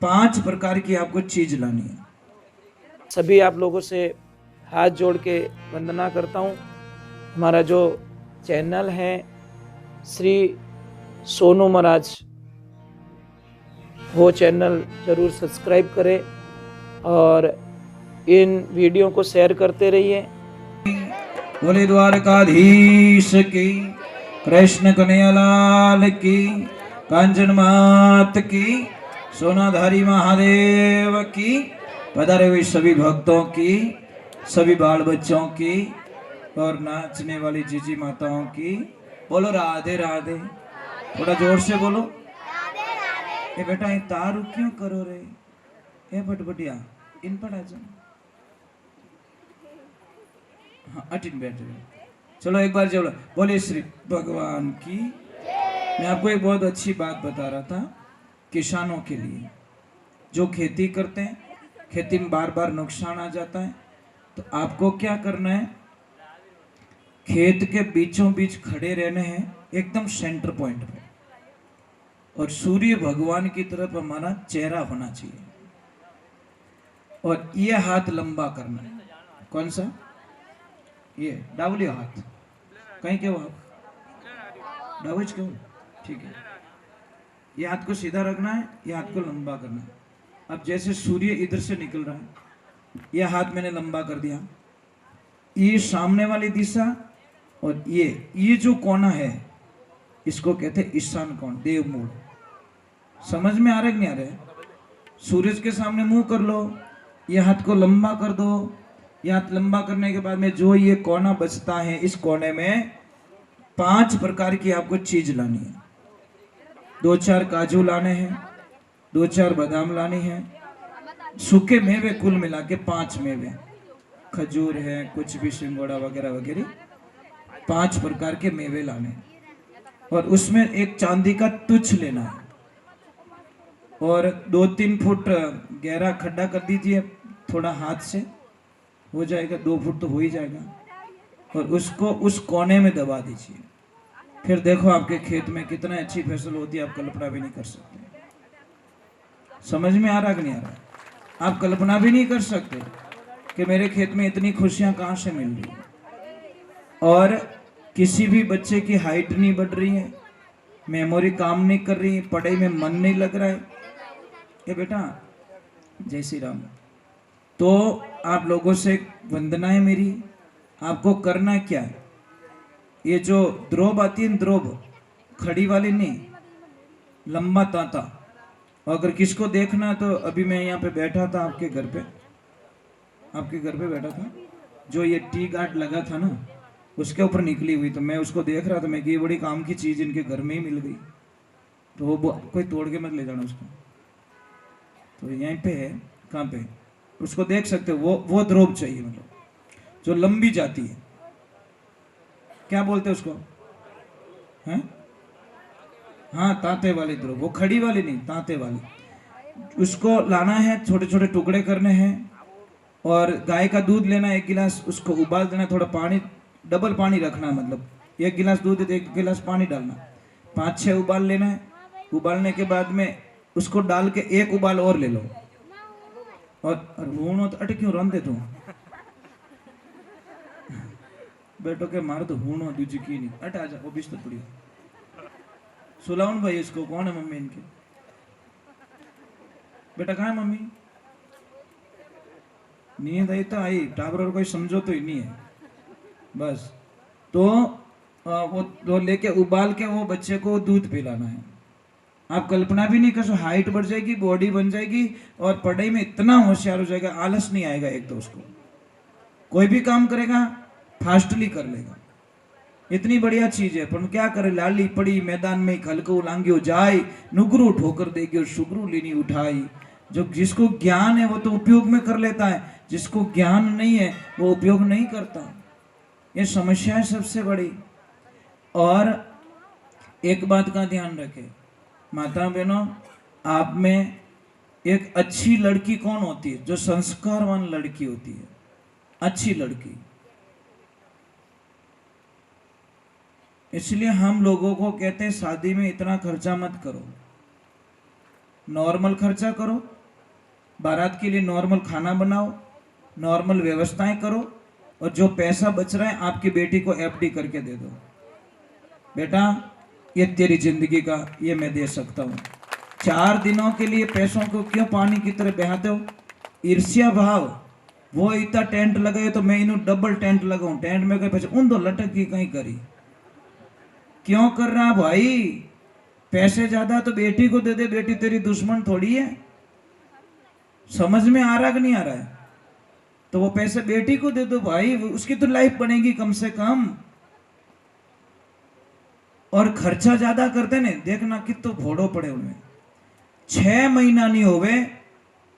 5 प्रकार की आपको चीज लानी है। सभी आप लोगों से हाथ जोड़ के वंदना करता हूँ। हमारा जो चैनल है श्री सोनू महाराज, वो चैनल ज़रूर सब्सक्राइब करें और इन वीडियो को शेयर करते रहिए। बोले द्वारकाधीश की, कृष्ण कन्हैयालाल की, कांचन मात की, सोनाधारी महादेव की, पधारे हुए सभी भक्तों की, सभी बाल बच्चों की और नाचने वाली जीजी माताओं की। बोलो राधे राधे। थोड़ा जोर से बोलो। ए बेटा ये तारू क्यों करो रे? ए बटबटिया इन पर आ जाओ। हाँ अटिन बैठे। चलो एक बार चलो बोले श्री भगवान की। मैं आपको एक बहुत अच्छी बात बता रहा था किसानों के लिए, जो खेती करते हैं, खेती में बार बार नुकसान आ जाता है, तो आपको क्या करना है, खेत के बीचों बीच खड़े रहने हैं, एकदम सेंटर पॉइंट पे, और सूर्य भगवान की तरफ हमारा चेहरा होना चाहिए, और ये हाथ लंबा करना है। कौन सा? ये डावली हाथ कहीं के आप डावज क्यों? ठीक है, ये हाथ को सीधा रखना है, ये हाथ को लंबा करना है। अब जैसे सूर्य इधर से निकल रहा है, ये हाथ मैंने लंबा कर दिया, ये सामने वाली दिशा, और ये जो कोना है इसको कहते हैं ईशान कोण, देव मूल। समझ में आ रहा है कि नहीं आ रहा है? सूरज के सामने मुंह कर लो, ये हाथ को लंबा कर दो, ये हाथ लंबा करने के बाद में जो ये कोना बचता है, इस कोने में 5 प्रकार की आपको चीज लानी है। 2-4 काजू लाने हैं, 2-4 बादाम लाने हैं, सूखे मेवे कुल मिला के 5 मेवे, खजूर है, कुछ भी सिंगोड़ा वगैरह वगैरह, 5 प्रकार के मेवे लाने हैं। और उसमें एक चांदी का तुच्छ लेना है, और 2-3 फुट गहरा खड्डा कर दीजिए, थोड़ा हाथ से हो जाएगा, 2 फुट तो हो ही जाएगा, और उसको उस कोने में दबा दीजिए। फिर देखो आपके खेत में कितना अच्छी फसल होती है, आप कल्पना भी नहीं कर सकते। समझ में आ रहा कि नहीं आ रहा? आप कल्पना भी नहीं कर सकते कि मेरे खेत में इतनी खुशियां कहां से मिल रही है। और किसी भी बच्चे की हाइट नहीं बढ़ रही है, मेमोरी काम नहीं कर रही है, पढ़ाई में मन नहीं लग रहा है, ये बेटा जय श्री राम। तो आप लोगों से वंदना है मेरी, आपको करना क्या है, ये जो द्रोब आती है, द्रोब खड़ी वाली नहीं, लंबा तांता। अगर किसको देखना है तो अभी मैं यहाँ पे बैठा था आपके घर पे, आपके घर पे बैठा था, जो ये टी गार्ड लगा था ना, उसके ऊपर निकली हुई, तो मैं उसको देख रहा था, मैं कि ये बड़ी काम की चीज इनके घर में ही मिल गई, तो वो कोई तोड़ के मत ले जाना उसको। तो यहीं पे है, कहाँ पे, उसको देख सकते हो, वो द्रोब चाहिए, मतलब जो लंबी जाती है, क्या बोलते हैं उसको, हैं? हाँ तांते वाली द्रोब, वो खड़ी वाली नहीं, तांते वाली। उसको लाना है, छोटे छोटे टुकड़े करने हैं, और गाय का दूध लेना 1 गिलास, उसको उबाल देना, थोड़ा पानी, डबल पानी रखना, मतलब 1 गिलास दूध है तो 1 गिलास पानी डालना, 5-6 उबाल लेना है। उबालने के बाद में उसको डाल के 1 उबाल और ले लो, और हूणो तो अट क्यों रंधे तू बेटो के मार तो हूणो दूजी की नहीं, अट आ जा, वो बिस्तर पड़ी सुलाउन भाई, इसको कौन है मम्मी इनके? बेटा कहाँ है मम्मी? नींद आई तो आई, टाबर और कोई समझो तो ही नहीं है बस। तो वो लेके उबाल के वो बच्चे को दूध पिलाना है। आप कल्पना भी नहीं कर सकते, हाइट बढ़ जाएगी, बॉडी बन जाएगी, और पढ़ाई में इतना होशियार हो जाएगा, आलस नहीं आएगा। एक तो उसको कोई भी काम करेगा फास्टली कर लेगा, इतनी बढ़िया चीज है। पर क्या करे, लाली पड़ी मैदान में खलको लांगियो जाए, नुगरू ठोकर देगी सुगरू लीनी उठाई। जो जिसको ज्ञान है वो तो उपयोग में कर लेता है, जिसको ज्ञान नहीं है वो उपयोग नहीं करता। ये समस्या है सबसे बड़ी। और एक बात का ध्यान रखें माता बहनों, आप में एक अच्छी लड़की कौन होती है? जो संस्कारवान लड़की होती है, अच्छी लड़की। इसलिए हम लोगों को कहते हैं शादी में इतना खर्चा मत करो, नॉर्मल खर्चा करो, बारात के लिए नॉर्मल खाना बनाओ, नॉर्मल व्यवस्थाएं करो, और जो पैसा बच रहा है आपकी बेटी को एफडी करके दे दो। बेटा ये तेरी जिंदगी का, ये मैं दे सकता हूँ। 4 दिनों के लिए पैसों को क्यों पानी की तरह बहाते हो? ईर्ष्या भाव। वो इतना टेंट लगाए तो मैं इन्हों डबल टेंट लगाऊं, टेंट में कहीं पैसे उन दो लटक की कहीं करी। क्यों कर रहा भाई? पैसे ज्यादा तो बेटी को दे दे, बेटी तेरी दुश्मन थोड़ी है। समझ में आ रहा कि नहीं आ रहा है? तो वो पैसे बेटी को दे दो भाई, उसकी तो लाइफ बनेगी कम से कम। और खर्चा ज्यादा करते ने, देखना कितो घोड़ो पड़े उनमें। 6 महीना नहीं होवे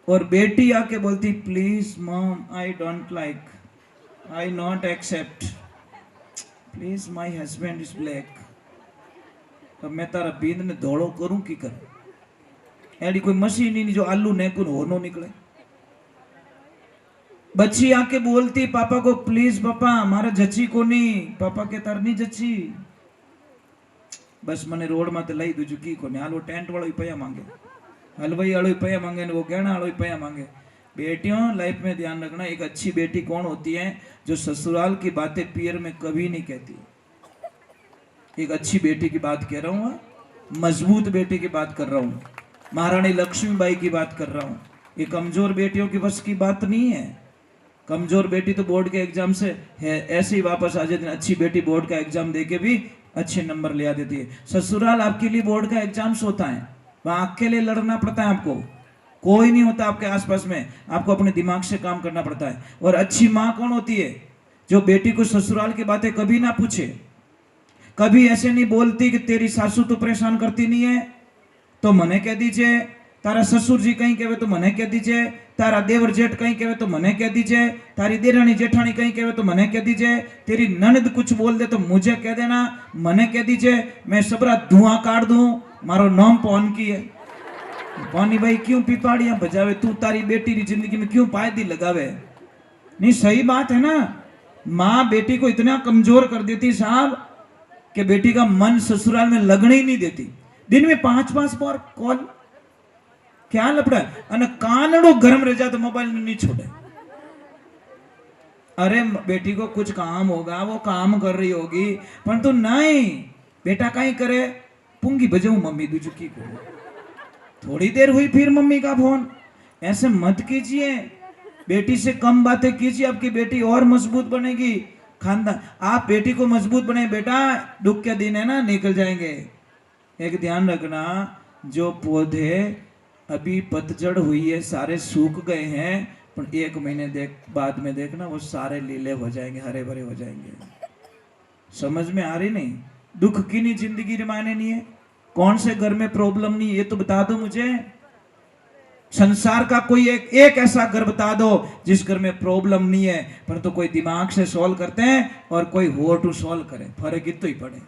और बेटी आके बोलती please mom I don't like, I not accept, please my husband is black. तो मैं तारा बींद ने धोड़ो करूं की कर? एडी कोई मशीन ही नहीं जो आलू नेकुन हो नो निकले। बच्ची आके बोलती पापा को प्लीज पापा मारा जची को नहीं, पापा के तार नहीं जची, बस मने रोड में लई दूजू की को हाल। वो टेंट वालों पैया मांगे, हलवाई वालों पैया मांगे, वो गहना वालों पैया मांगे। बेटियों लाइफ में ध्यान रखना, एक अच्छी बेटी कौन होती है? जो ससुराल की बातें पियर में कभी नहीं कहती। एक अच्छी बेटी की बात कह रहा हूँ, मजबूत बेटी की बात कर रहा हूँ, महारानी लक्ष्मीबाई की बात कर रहा हूँ। ये कमजोर बेटियों की बस की बात नहीं है। कमजोर बेटी तो बोर्ड के एग्जाम से है ऐसे ही वापस आ जाती है। अच्छी बेटी बोर्ड का एग्जाम देके भी अच्छे नंबर ले आ देती है। ससुराल आपके लिए बोर्ड का एग्जाम्स होता है, वहां अकेले लड़ना पड़ता है आपको, कोई नहीं होता आपके आसपास में, आपको अपने दिमाग से काम करना पड़ता है। और अच्छी माँ कौन होती है? जो बेटी को ससुराल की बातें कभी ना पूछे, कभी ऐसे नहीं बोलती कि तेरी सासू तो परेशान करती नहीं है तो मने कह दीजिए, तारा ससुर जी कहीं कहे तो मने कह दीजिए, तारा देवर जेठ कहीं कहे तो मने कह दीजिए, तारी देरानी जेठानी कहीं कहे तो मने कह दीजिए, तेरी ननद कुछ बोल दे तो मुझे कह देना, मने कह दीजिए, मैं सबरा धुआं काट दूं, मारो नाम पौन की है। पानी भाई क्यों पिपाड़ियां बजावे? तू तारी बेटी की जिंदगी में क्यों पायदी लगावे? नहीं सही बात है ना। माँ बेटी को इतना कमजोर कर देती साहब कि बेटी का मन ससुराल में लगने ही नहीं देती। दिन में 5-5 बार कॉल, क्या लपड़ा है? अने कानड़ो गरम रह जा तो मोबाइल नहीं छोड़े। अरे बेटी को कुछ काम होगा, वो काम कर रही होगी, परंतु नहीं, बेटा कहीं करे पुंगी बजाऊ मम्मी दूजुकी को, थोड़ी देर हुई फिर मम्मी का फोन। ऐसे मत कीजिए, बेटी से कम बातें कीजिए, आपकी बेटी और मजबूत बनेगी। खानदान आप बेटी को मजबूत बने, बेटा दुख के दिन है ना निकल जाएंगे। एक ध्यान रखना, जो पौधे अभी पतझड़ हुई है, सारे सूख गए हैं, पर 1 महीने बाद में देखना वो सारे लीले हो जाएंगे, हरे भरे हो जाएंगे। समझ में आ रही नहीं? दुख की नहीं जिंदगी मायने नहीं है। कौन से घर में प्रॉब्लम नहीं है ये तो बता दो मुझे। संसार का कोई एक ऐसा घर बता दो जिस घर में प्रॉब्लम नहीं है, पर तो कोई दिमाग से सॉल्व करते हैं और कोई हो टू सॉल्व करे, फर्क इतना ही पड़े।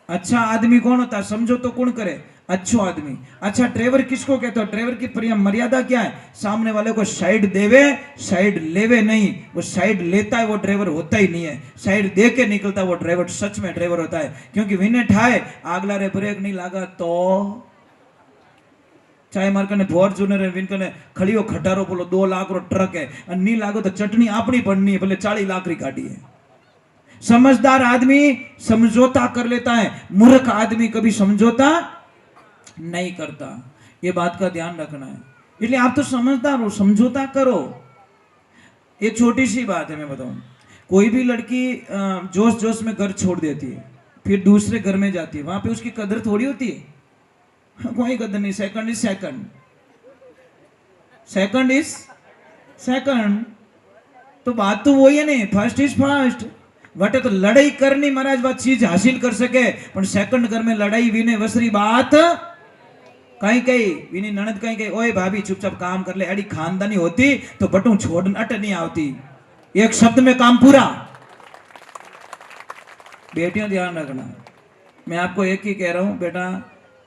अच्छा आदमी कौन होता है समझो तो? कौन करे? अच्छो आदमी। अच्छा ड्राइवर किसको कहते हो? ड्राइवर की प्रिय मर्यादा क्या है? सामने वाले को साइड देवे, साइड लेवे नहीं। वो साइड लेता है वो ड्राइवर होता ही नहीं है, साइड दे के निकलता है वो ड्राइवर सच में ड्राइवर होता है। क्योंकि विने ठाए आगला रे ब्रेक नहीं लगा तो चाहे मार कने फॉर्च्यूनर है, विन कने खड़ियो खटारो बोलो 2 लाख रो ट्रक है, और नहीं लागो तो चटनी अपनी पड़नी है, भले 40 लाख री गाड़ी है। समझदार आदमी समझौता कर लेता है, मूर्ख आदमी कभी समझौता नहीं करता। ये बात का ध्यान रखना है। इसलिए आप तो समझदार हो, समझौता करो। एक छोटी सी बात है मैं बताऊं, कोई भी लड़की जोश जोश में घर छोड़ देती है, फिर दूसरे घर में जाती है, वहां पे उसकी कदर थोड़ी होती है। कोई कदर नहीं। Second is second, second is second. तो बात तो वही है नहीं, फर्स्ट इज फर्स्ट। वटे तो लड़ाई करनी महाराज, बात चीज हासिल कर सके, पर सेकंड घर में लड़ाई विने वसरी बात कहीं कहीं विनी ननद कहीं कहीं ओए भाभी चुपचाप काम कर ले, अड़ी खानदानी होती तो बटू छोड़ अट नहीं आवती। एक शब्द में काम पूरा। बेटियों ध्यान रखना, मैं आपको एक ही कह रहा हूं बेटा,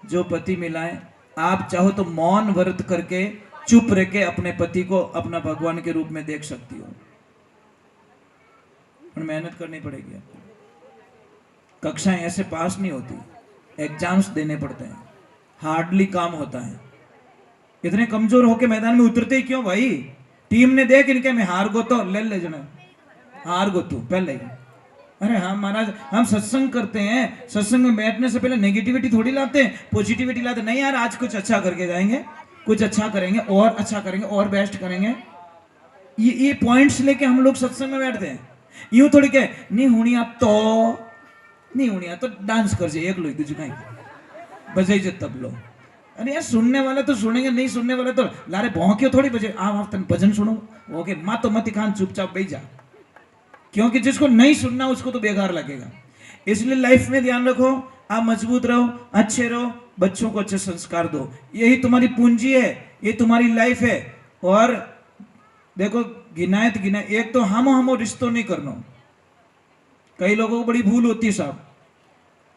जो पति मिला है आप चाहो तो मौन व्रत करके चुप रह के अपने पति को अपना भगवान के रूप में देख सकती हो, पर मेहनत करनी पड़ेगी आपको। कक्षाएं ऐसे पास नहीं होती, एग्जाम्स देने पड़ते हैं। हार्डली काम होता है। इतने कमजोर होके मैदान में उतरते ही क्यों भाई? टीम ने देख इनके में हार गो तो ले जना हार गो तू पहले ही। अरे हाँ महाराज, हम सत्संग करते हैं, सत्संग में बैठने से पहले नेगेटिविटी थोड़ी लाते हैं, पॉजिटिविटी लाते नहीं यार आज कुछ अच्छा करके जाएंगे, कुछ अच्छा करेंगे और अच्छा करेंगे और बेस्ट करेंगे। ये पॉइंट्स लेके हम लोग सत्संग में बैठते हैं। यूं थोड़ी के नहीं होनी आप तो नहीं होनी तो डांस कर जाए एक लो तुझे कहीं बजाई जे तब लो। अरे यार सुनने वाले तो सुनेंगे, नहीं सुनने वाले तो लारे भौंके थोड़ी बजे आप तन भजन सुनो ओके माँ तो मत खान चुपचाप बैठ जा, क्योंकि जिसको नहीं सुनना उसको तो बेकार लगेगा। इसलिए लाइफ में ध्यान रखो, आप मजबूत रहो, अच्छे रहो, बच्चों को अच्छे संस्कार दो, यही तुम्हारी पूंजी है, ये तुम्हारी लाइफ है। और देखो गिनायत गिना एक तो हम रिश्तों नहीं करना। कई लोगों को बड़ी भूल होती है साहब,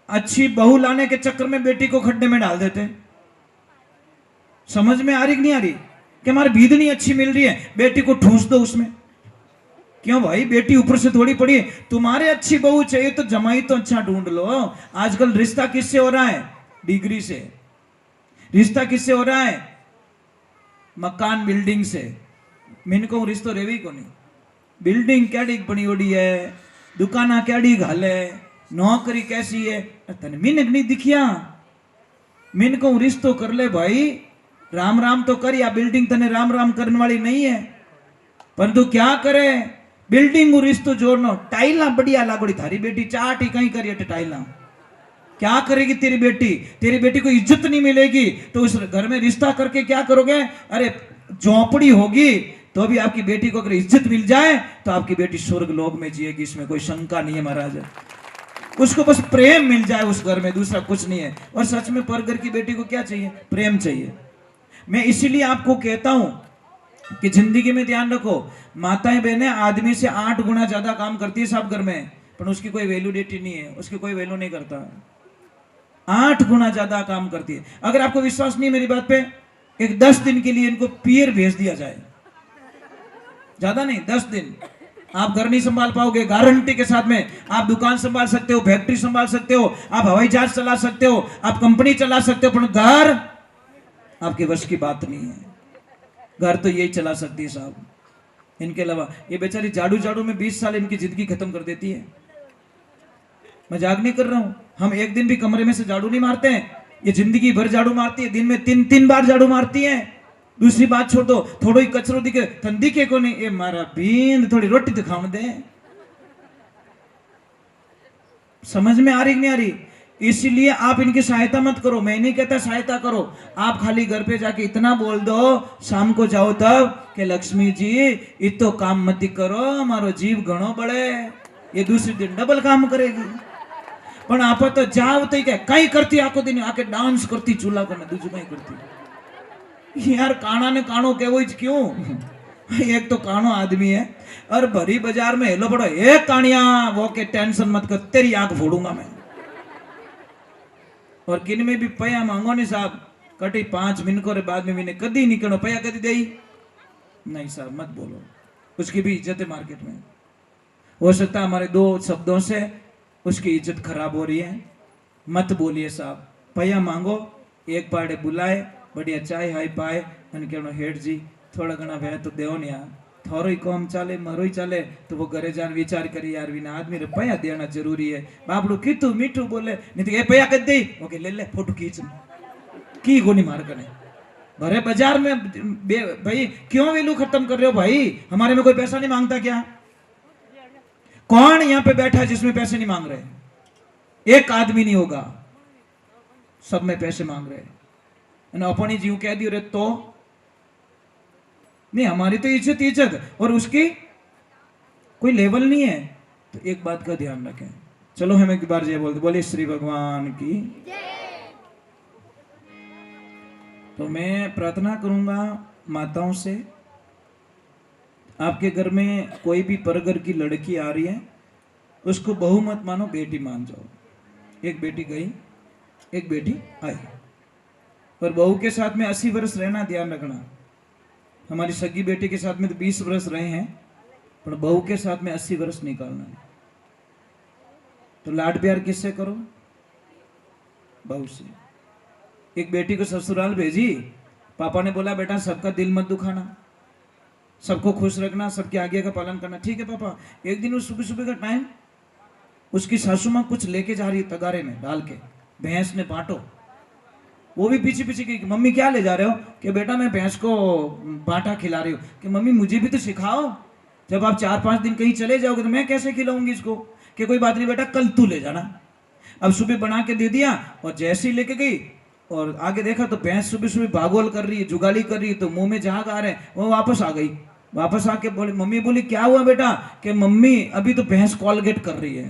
अच्छी बहू लाने के चक्कर में बेटी को खड्डे में डाल देते। समझ में आ रही कि नहीं आ रही कि हमारी भीदनी अच्छी मिल रही है, बेटी को ठूस दो उसमें। क्यों भाई, बेटी ऊपर से थोड़ी पड़ी है। तुम्हारे अच्छी बहू चाहिए तो जमाई तो अच्छा ढूंढ लो। आजकल रिश्ता किससे हो रहा है? डिग्री से। रिश्ता किससे हो रहा है? मकान बिल्डिंग से। मैंने कहूँ रिश्तो रेवी को नहीं, बिल्डिंग कैडी बनी ओडी है, दुकाना कैडी घाले, नौकरी कैसी है, तने मिनक नहीं दिखिया। मैंने कहूँ रिश्तो कर ले भाई, राम राम तो कर, या बिल्डिंग तने राम राम करने वाली नहीं है। परंतु क्या करे, बिल्डिंग रिश्तो जोड़नो, टाइला बढ़िया लागोड़ी, थारी बेटी चाट ही कहीं करिए टाइला, क्या करेगी तेरी बेटी? तेरी बेटी को इज्जत नहीं मिलेगी तो उस घर में रिश्ता करके क्या करोगे? अरे झोंपड़ी होगी तो भी आपकी बेटी को अगर इज्जत मिल जाए तो आपकी बेटी स्वर्ग लोक में जिएगी, इसमें कोई शंका नहीं है महाराज। उसको बस प्रेम मिल जाए उस घर में, दूसरा कुछ नहीं है। और सच में पर घर की बेटी को क्या चाहिए? प्रेम चाहिए। मैं इसीलिए आपको कहता हूं कि जिंदगी में ध्यान रखो, माताएं बहनें आदमी से 8 गुना ज्यादा काम करती है सब घर में, पर उसकी कोई वैल्यूडिटी नहीं है, उसकी कोई वैल्यू नहीं करता। 8 गुना ज्यादा काम करती है। अगर आपको विश्वास नहीं मेरी बात पे, एक 10 दिन के लिए इनको पियर भेज दिया जाए, ज्यादा नहीं 10 दिन, आप घर नहीं संभाल पाओगे गारंटी के साथ में। आप दुकान संभाल सकते हो, फैक्ट्री संभाल सकते हो, आप हवाई जहाज चला सकते हो, आप कंपनी चला सकते हो, पर घर आपके वश की बात नहीं है। घर तो यही चला सकती है साहब, इनके अलावा। ये बेचारी झाड़ू झाड़ू में 20 साल इनकी जिंदगी खत्म कर देती है। मजाक नहीं कर रहा हूं, हम एक दिन भी कमरे में से झाड़ू नहीं मारते हैं, ये जिंदगी भर झाड़ू मारती है, दिन में 3 बार झाड़ू मारती है। दूसरी बात छोड़ दो, थोड़ो ही कचरो दिखे तन दिखे को नहीं, ये मारा बींद थोड़ी रोटी तो खाने दे। समझ में आ रही नहीं आ रही? इसलिए आप इनकी सहायता मत करो, मैं नहीं कहता सहायता करो, आप खाली घर पे जाके इतना बोल दो शाम को जाओ तब कि लक्ष्मी जी इतो काम मत करो, हमारो जीव घणो बढ़े, ये दूसरे दिन डबल काम करेगी। पण आप तो जाओ तो कई करती, आखो दिन आके डांस करती चूल्हा पर, दूसरी कहीं करती। यार काना ने कानो केवो क्यों? एक तो कानो आदमी है और भरी बाजार में हेलो पड़ो, एक कानिया वो के टेंशन मत कर, तेरी आंख फोड़ूंगा मैं। और किन में भी पया मांगो नहीं साहब, कटी 5 मिनटों के बाद में मैंने कदी नहीं करो पया कदी दे नहीं साहब, मत बोलो, उसकी भी इज्जत है मार्केट में। हो सकता है हमारे 2 शब्दों से उसकी इज्जत खराब हो रही है, मत बोलिए साहब। पया मांगो, एक पाड़े बुलाए, बढ़िया चाय हाई पाए, मैंने कहना हेठ जी थोड़ा घना वह तो देव नहीं, थोरो ही कम चाले मरो ही चाले, तो वो घरे जान विचार करी यार विना आदमी रे पया देना जरूरी है। बापड़ू कीटू मीठू बोले, नहीं तो ये पया कर दे, ओके ले ले फोटो खींच की गोनी मार कने भरे बाजार में। भाई क्यों वैल्यू खत्म कर रहे हो भाई? हमारे में कोई पैसा नहीं मांगता क्या? कौन यहां पे बैठा है जिसमें पैसे नहीं मांग रहे? एक आदमी नहीं होगा, सब में पैसे मांग रहे हैं। अपनी जीव कह दी रे तो नहीं, हमारी तो इज्जत इज्जत और उसकी कोई लेवल नहीं है। तो एक बात का ध्यान रखें। चलो हम एक बार जय बोलते, बोले श्री भगवान की। तो मैं प्रार्थना करूंगा माताओं से, आपके घर में कोई भी परघर की लड़की आ रही है उसको बहू मत मानो, बेटी मान जाओ। एक बेटी गई, एक बेटी आई, और बहू के साथ में 80 वर्ष रहना ध्यान रखना। हमारी सगी बेटी के साथ में तो 20 वर्ष रहे हैं, पर बहू के साथ में 80 वर्ष निकालना है। तो लाड प्यार किससे करो? बहू से। एक बेटी को ससुराल भेजी, पापा ने बोला बेटा सबका दिल मत दुखाना, सबको खुश रखना, सबकी आज्ञा का पालन करना। ठीक है पापा। एक दिन उस सुबह सुबह का टाइम, उसकी सासू माँ कुछ लेके जा रही है तगारे में डाल के, भैंस ने बांटो। वो भी पीछे पीछे की, मम्मी क्या ले जा रहे हो? कि बेटा मैं भैंस को बांटा खिला रही हूँ। कि मम्मी मुझे भी तो सिखाओ, जब आप 4-5 दिन कहीं चले जाओगे तो मैं कैसे खिलाऊंगी इसको? कि कोई बात नहीं बेटा, कल तू ले जाना। अब सुबह बना के दे दिया, और जैसे ही लेके गई और आगे देखा तो भैंस सुबह सुबह भागोल कर रही है, जुगाली कर रही है, तो मुंह में झाग आ रहे हैं। वो वापस आ गई। वापस आके बोली, मम्मी बोली क्या हुआ बेटा? कि मम्मी अभी तो भैंस कॉलगेट कर रही है।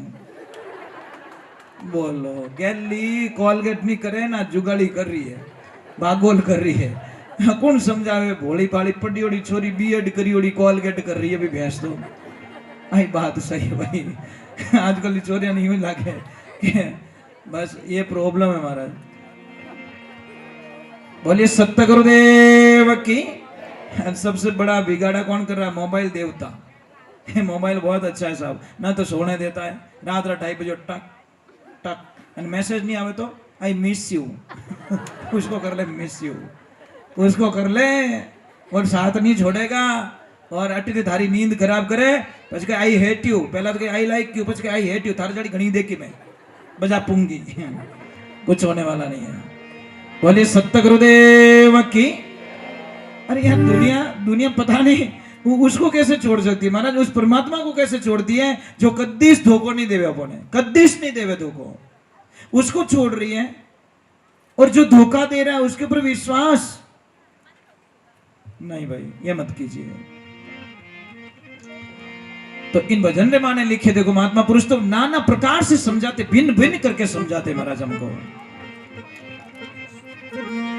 बोलो गैली कॉलगेट नहीं करे ना, जुगाली कर रही है, भागोल कर रही है। कौन समझावे? भोली भाली पड़ी ओड़ी छोरी बीएड करी ओड़ी कॉलगेट कर रही है अभी भैंस तो। आई बात सही है भाई। आजकल चोरियां नहीं हुई लागे। बस ये प्रॉब्लम है महाराज। बोलिए सत्य गुरुदेव की। सबसे बड़ा बिगाड़ा कौन कर रहा है? मोबाइल देवता। मोबाइल बहुत अच्छा है साहब, ना तो सोने देता है, रात 2:30 बजे टक टक, एंड मैसेज नहीं आवे तो आई मिस यू। उसको कर ले मिस यू, उसको कर ले, और साथ नहीं छोड़ेगा। और अटी थारी नींद खराब करे, पछ के आई हेट यू, पहला तो के आई लाइक यू, पछ के आई हेट यू, थारी जड़ी घनी देखी मैं बजा पूंगी। कुछ होने वाला नहीं है। बोलिए सत्य गुरुदेव की। अरे यार दुनिया पता नहीं वो उसको कैसे छोड़ सकती है महाराज, उस परमात्मा को कैसे छोड़ती है जो कद्दीस धोखो नहीं देवे, अपने कद्दीस नहीं देवे धोखो, उसको छोड़ रही है। और जो धोखा दे रहा है उसके ऊपर विश्वास नहीं भाई, ये मत कीजिए। तो इन भजन रे माने लिखे देखो, महात्मा पुरुष तो नाना प्रकार से समझाते, भिन्न भिन्न करके समझाते महाराज हमको।